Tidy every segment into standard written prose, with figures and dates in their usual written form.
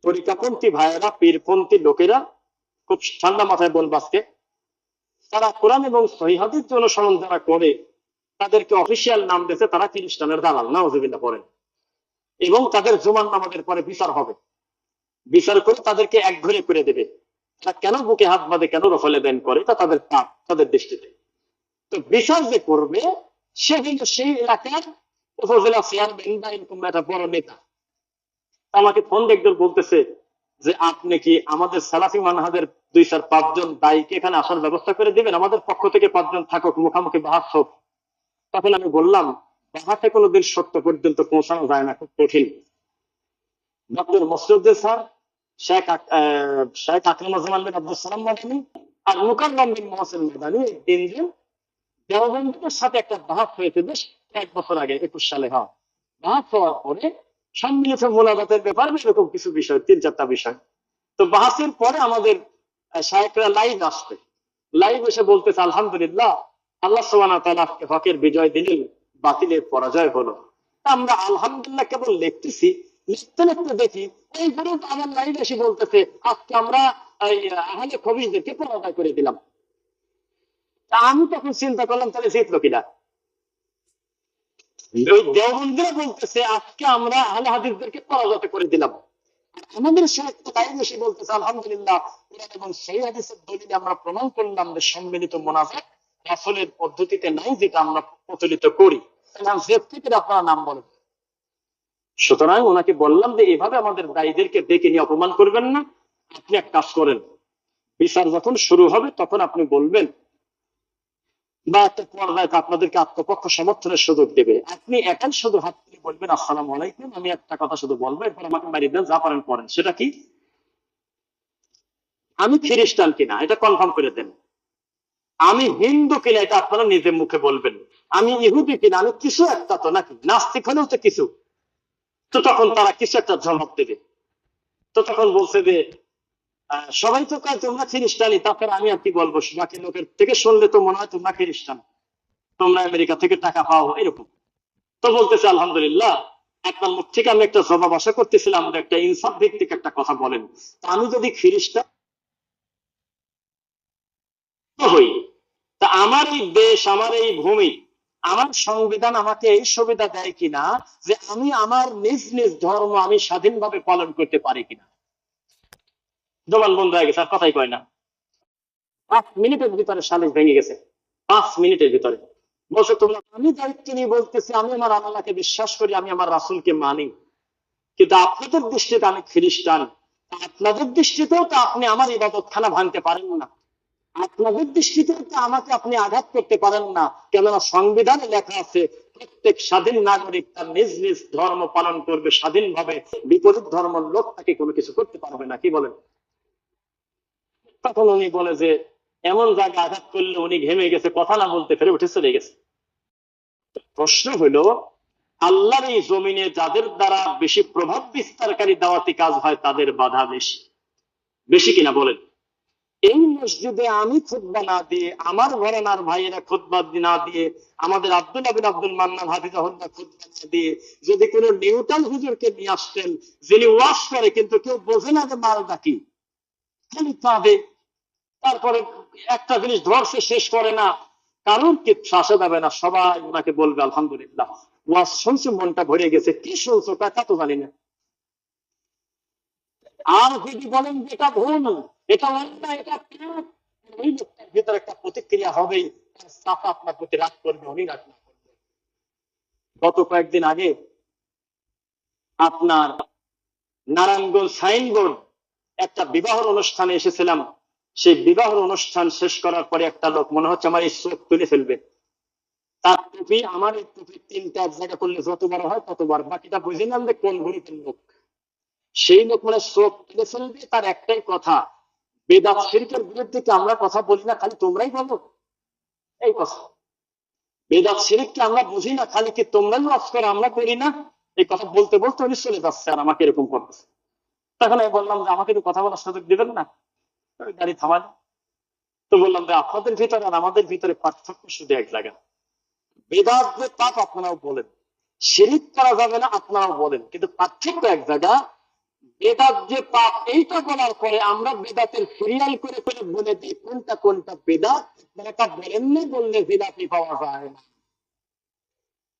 তরিকাপন্থী ভাইয়েরা, পীরপন্থী লোকেরা, খুব ঠান্ডা মাথায় বলবো আজকে, তারা কোরআন এবং সহিহ হাদিস অনুসরণ যারা করে তাদেরকে অফিসিয়াল নাম দিয়েছে তারা খ্রিস্টানের দালাল, নাউজুবিল্লাহ পড়েন। এবং তাদের জুমার নামাজের পরে বিচার হবে, বিচার করে তাদেরকে এক ঘরে করে দেবে। তা কেন বুকে হাত বাঁধে, কেন রফলে দেন করে, তা তাদের পাপ তাদের দৃষ্টিতে। তো বিচার যে করবে সে কিন্তু সেই এলাকার উপজেলা চেয়ারম্যান বা এরকম একটা বড় নেতা। আমাকে ফোন একজন বলতেছে যে আপনি কি আমাদের সালাফি মানহাজের 2-4-5 জন দায়ীকে এখানে আসার ব্যবস্থা করে দিবেন, আমাদের পক্ষ থেকে 5 জন থাকুক, মুখামুখি বাহাস হোক। তখন আমি বললাম, বাহাতে কোনোদিন সত্য পর্যন্ত পৌঁছানো যায় না, খুব কঠিন। ডক্টর মসরুদ্দিন স্যার, শেখ আকরামুজ্জামান বিন আব্দুল সালাম মাদানী আর মুকাররম বিন মোহসেন মাদানী, এই 3 জন দেওবন্দের সাথে একটা বাহাত হয়েছে বেশ 1 বছর আগে, 21 সালে। হওয়া বাহাত হওয়ার পরে সম্মিলিত মোলাকাতের ব্যাপারে এরকম কিছু বিষয়, 3-4টা বিষয়। তো বাহাসের পরে আমাদের শায়েখরা লাইভ আসবে, লাইভ এসে বলতেছে আলহামদুলিল্লাহ, আল্লাহ সুবহানাহু ওয়া তাআলা হকের বিজয় দিলেন, বাতিলের পরাজয় হলো। আমরা আলহামদুলিল্লাহ কেবল লিখতেছি, লিখতে লিখতে দেখি এই গ্রুপ আমার লাইভ এসে বলতেছে আজকে আমরা আহলে খবিজদেরকে পরাজয় করে দিলাম। তা আমি তখন চিন্তা করলাম, তাহলে জিতলো কিনা। ওই দেওবন্দিরা বলতেছে আজকে আমরা আহলে হাদিসদেরকে পরাজিত করে দিলাম, আমাদের সাথে লাইভ এসে বলতেছে আলহামদুলিল্লাহ, কোরআন এবং সহিহ হাদিসের দলিলে আমরা প্রমাণ করলাম যে সম্মিলিত মুনাফিক রাসূলের পদ্ধতিতে নাই, যেটা আমরা প্রচলিত করি। আপনারা নাম বলেন। সুতরাং ওনাকে বললাম যে এভাবে আমাদের দায়ীদেরকে ডেকে নিয়ে অপমান করবেন না। আপনি এক কাজ করেন, বিচার যখন শুরু হবে তখন আপনি বলবেন, বা একটা পর্যায়ে আপনাদেরকে আত্মপক্ষ সমর্থনের সুযোগ দেবে, আপনি একাই শুধু হাত তুলে বলবেন আসসালামু আলাইকুম, আমি একটা কথা শুধু বলবো, এরপর আমাকে মারিয়ে দেন, যা পারেন করেন। সেটা কি? আমি খ্রিস্টান কিনা এটা কনফার্ম করে দেন, আমি হিন্দু কিনা এটা আপনারা নিজের মুখে বলবেন, আমি ইহুদি কিনা, আমি কিছু একটা তো নাকি, নাস্তিক হলেও তো কিছু। তো তখন তারা কিছু একটা জবাব দেবে। তো তখন বলছে যে সবাই তো কয় তোমরা খ্রিস্টানই, তারপরে আমি আর কি বলবো, বাকি লোকের থেকে শুনলে তো মনে হয় তোমরা খ্রিস্টান, তোমরা আমেরিকা থেকে টাকা পাও, এরকম। তো বলতেছে আলহামদুলিল্লাহ, আপনার মুখ থেকে আমি একটা জবাব আশা করতেছিলাম, একটা ইনসাফ ভিত্তিক একটা কথা বলেন। আমি যদি খ্রিস্টান হই, তা আমার এই দেশ, আমার এই ভূমি, আমার সংবিধান আমাকে এই সুবিধা দেয় কিনা যে আমি আমার নিজ নিজ ধর্ম আমি স্বাধীনভাবে পালন করতে পারি কিনা। জবান বন্ধ হয়ে গেছে, আর কথাই কয় না। 5 মিনিটের ভিতরে সালিশ ভেঙে গেছে, 5 মিনিটের ভিতরে। বলছো তোমরা, আমি দায়িত্ব নিয়ে বলতেছি আমি আমার আল্লাহকে বিশ্বাস করি, আমি আমার রাসূলকে মানি, কিন্তু আপনাদের দৃষ্টিতে আমি খ্রিস্টান, আপনাদের দৃষ্টিতেও তো আপনি আমার ইবাদতখানা ভাঙতে পারেন না, আপনাদের দৃষ্টিতে তো আমাকে আপনি আঘাত করতে পারেন না, কেননা সংবিধানে লেখা আছে প্রত্যেক স্বাধীন নাগরিক তার নিজ নিজ ধর্ম পালন করবে স্বাধীনভাবে, বিপরীত ধর্মের লোক তাকে কোনো কিছু করতে পারবে না। কি বলেন? তখন উনি বলে যে এমন জায়গায় আঘাত করলে উনি ঘেমে গেছে, কথা না বলতে পেরে উঠে চলে গেছে। প্রশ্ন হলো, আল্লাহর এই জমিনে যাদের দ্বারা বেশি প্রভাব বিস্তারকারী দাওয়াতি কাজ হয় তাদের বাধা বেশি, বেশি কিনা বলেন? এই মসজিদে আমি খুতবা না দিয়ে, আমার ঘরানার ভাইয়েরা খুতবা না দিয়ে, আমাদের আব্দুল্লাহ বিন আব্দুল মান্নান হাফিজাহুল্লাহ খুতবা না দিয়ে যদি কোনো নিউট্রাল হুজুরকে নিয়ে আসতেন, যিনি ওয়াজ করে কিন্তু কেউ বোঝে না যে মালটা কি, খালি কাঁদে, তারপরে একটা জিনিস ধরছে শেষ করে না, কারোর কিচ্ছু আসা যাবে না, সবাই ওনাকে বলবে আলহামদুলিল্লাহ ওয়াজ শুনছি, মনটা ভরে গেছে, কি শুনছো তা তো জানি না। আর যদি বলেন যে এটা ভুল, এটা অন্যায়, এটা পাপ, ওই লোকটার ভিতরে একটা প্রতিক্রিয়া হবেই, চাপা আপনার প্রতি রাগ করবে, উনি রাগ না করবে। গত কয়েকদিন আগে আপনার নারায়ণগঞ্জ সাইনবোর্ড একটা বিবাহ অনুষ্ঠানে এসেছিলাম, সেই বিবাহ অনুষ্ঠান শেষ করার পরে একটা লোক মনে হচ্ছে আমার এই চোখ তুলে ফেলবে, তার টুপি আমার এই টুপি 3টা এক জায়গা করলে যত বড় হয় ততবার, বাকিটা বুঝিলাম যে কোন গ্রুপের লোক। সেই লোক মানে চোখ তুলে ফেলবে, তার একটাই কথা, বেদাত শিরকের বিরুদ্ধে কি আমরা কথা বলি না, খালি তোমরাই বলো, এই কথা। বেদাত শিরককে আমরা বুঝি না, খালি কি তোমরাই ওয়াজ করো, আমরা করি না, এই কথা বলতে বলতে উনি চলে যাচ্ছে আর আমাকে এরকম করতেছে। তখন আমি বললাম যে আমাকে একটু কথা বলার সুযোগ দিবেন না, গাড়ি থামালেন। তো বললাম যে আপনাদের ভিতরে আর আমাদের ভিতরে পার্থক্য শুধু এক জায়গা, বেদাত যে পাপ আপনারাও বলেন, শিরিক করা যাবে না আপনারাও বলেন, কিন্তু পার্থক্য এক জায়গা, বেদাত যে পাপ এইটা বলার পরে আমরা বেদাতের সিরিয়াল করে করে বলে দিই কোনটা কোনটা বেদাত, এটা বলেননি বললে জিলাপি পাওয়া যায় না।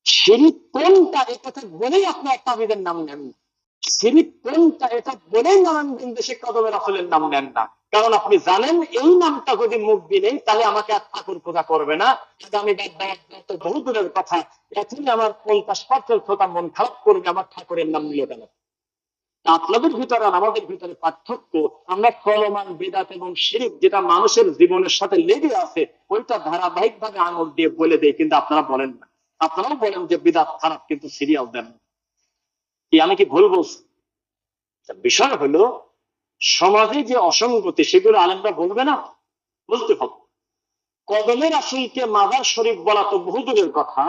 শিরিক কোনটা এ কথা বলেই আপনার তাবিদের নাম নেন না। শিরিক কোনটা এটা বলেই নারায়ণগঞ্জে শেখ কদমের রাসূলের নাম নেন না। কারণ আপনি জানেন এই নামটা যদি মুখ দিলেই তাহলে আমাকে আর ঠাকুর পূজা করবে না, আমি তো বহু দূরের কথা, এখনই আমার 50% শ্রোতা মন খারাপ করবে আমার ঠাকুরের নাম নিল কেন। আপনাদের ভিতরে আর আমাদের ভিতরে পার্থক্য, আমরা চলমান বিদআত এবং শিরক যেটা মানুষের জীবনের সাথে লেগে আছে ওইটা ধারাবাহিক ভাবে আঙুল দিয়ে বলে দেয়, কিন্তু আপনারা বলেন না। আপনারাও বলেন যে বিদআত খারাপ কিন্তু সিরিয়াল দেন। কি আমি কি ভুল বলছি? বিষয় হলো সমাজে যে অসঙ্গতি সেগুলো আলেমরা বলবে না, বলতে হবে। কদমের রাসূলকে মাজার শরীফ বলা তো বহু দূরের কথা,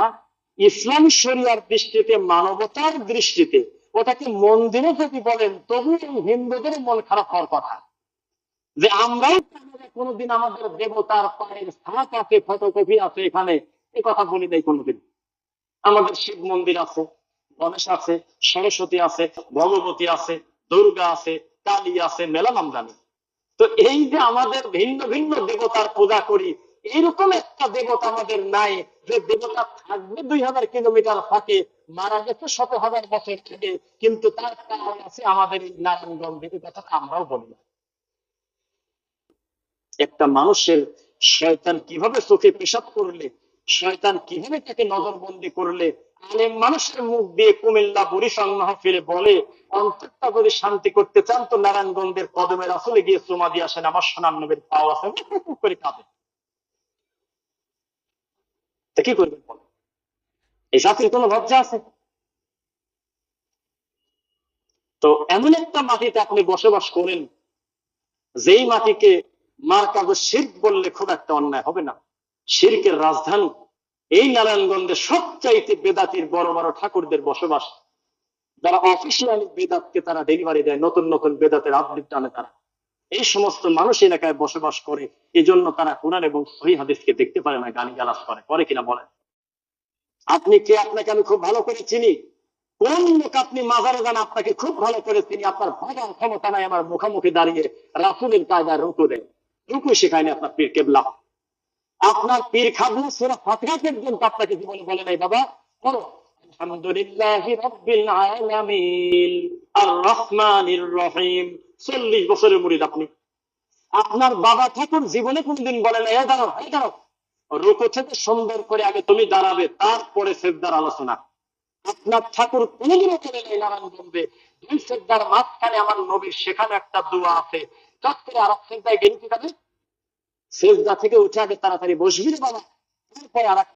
ইসলামী শরিয়ার দৃষ্টিতে মানবতার দৃষ্টিতে ওটাকে মন্দিরে যদি বলেন তবু হিন্দুদের মন খারাপ হওয়ার কথা। যে আমরাও কোনোদিন আমাদের দেবতার পায়ের ছাপ আছে, ফটোকপি আছে, এখানে এ কথা বলি নাই কোনোদিন। আমাদের শিব মন্দির আছে, গণেশ আছে, সরস্বতী আছে, ভগবতী আছে, দুর্গা আছে, কালী আছে, মেলা নাম জানি। তো এই যে আমাদের ভিন্ন ভিন্ন দেবতার পূজা করি, এরকম একটা দেবতা আমাদের নাই যে দেবতা থাকবে 2000 কিলোমিটার ফাঁকে, মারা গেছে 100,000 বছর থেকে, কিন্তু তার কারণ আছে আমাদের এই নারায়ণগঞ্জে, এই কথাটা আমরাও বলি না। একটা মানুষের শয়তান কিভাবে চোখে পেশাব করলে, শয়তান কিভাবে তাকে নজরবন্দি করলে, আলেম মানুষের মুখ দিয়ে কুমিল্লা বরিশাল মাহফিলে বলে, অন্তরটা যদি শান্তি করতে চান তো নারায়ণগঞ্জের কদমের আসলে গিয়ে চুমা দিয়ে আসেন, আমার সোনার নবীর পাও আছে, করে কাঁদে। তা কি করবেন বলেন? এই জাতির কোনো লজ্জা আছে? তো এমন একটা মাটিতে আপনি বসবাস করেন যেই মাটিকে মার কাগজ শিরক বললে খুব একটা অন্যায় হবে না। শিরকের রাজধানী এই নারায়ণগঞ্জে সবচাইতে বেদাতির বড় বড় ঠাকুরদের বসবাস, যারা অফিসিয়ালি বেদাতকে তারা ডেলিভারি দেয়, নতুন নতুন বেদাতের আপডেট টানে তারা, এই সমস্ত মানুষ এলাকায় বসবাস করে। এই জন্য তারা কোরআন এবং সহিহ হাদিসকে দেখতে পারে না, গালিগালাজ করে, করে কিনা বলেন? আপনি কে? আপনাকে আমি খুব ভালো করে চিনি। কোন লোক আপনি মাজারে যান আপনাকে খুব ভালো করে চিনি, আপনার ভাগার ক্ষমতা নাই আমার মুখোমুখি দাঁড়িয়ে রাসূলের কায়দায় রুকু দেয়। রুকু শেখায়নি আপনার পীর কেবলা। আপনার পীর খাবলা সূরা ফাতিহা পর্যন্ত আপনাকে জীবনে বলে নাই বাবা করো আলহামদুলিল্লাহি রাব্বিল আলামিন আর রহমানির রহিম। 40 বছরের মুরিদ আপনি। আপনার বাবা ঠাকুর জীবনে কোনদিন বলে না এই দাঁড়াও এই দাঁড়াও, রুকু থেকে সুন্দর করে আগে তুমি দাঁড়াবে তারপরে সিজদার আলোচনা। আপনার ঠাকুর কোনদিনও বলে নাই নারায়ণগঞ্জে দুই সিজদার মাঝখানে আমার নবীর সেখানে একটা দোয়া আছে, চট করে আর সিজদায় গেলে কি যাবে, সেজদা থেকে উঠে আগে তাড়াতাড়ি বসবি রে বাবা, তারপরে আর এক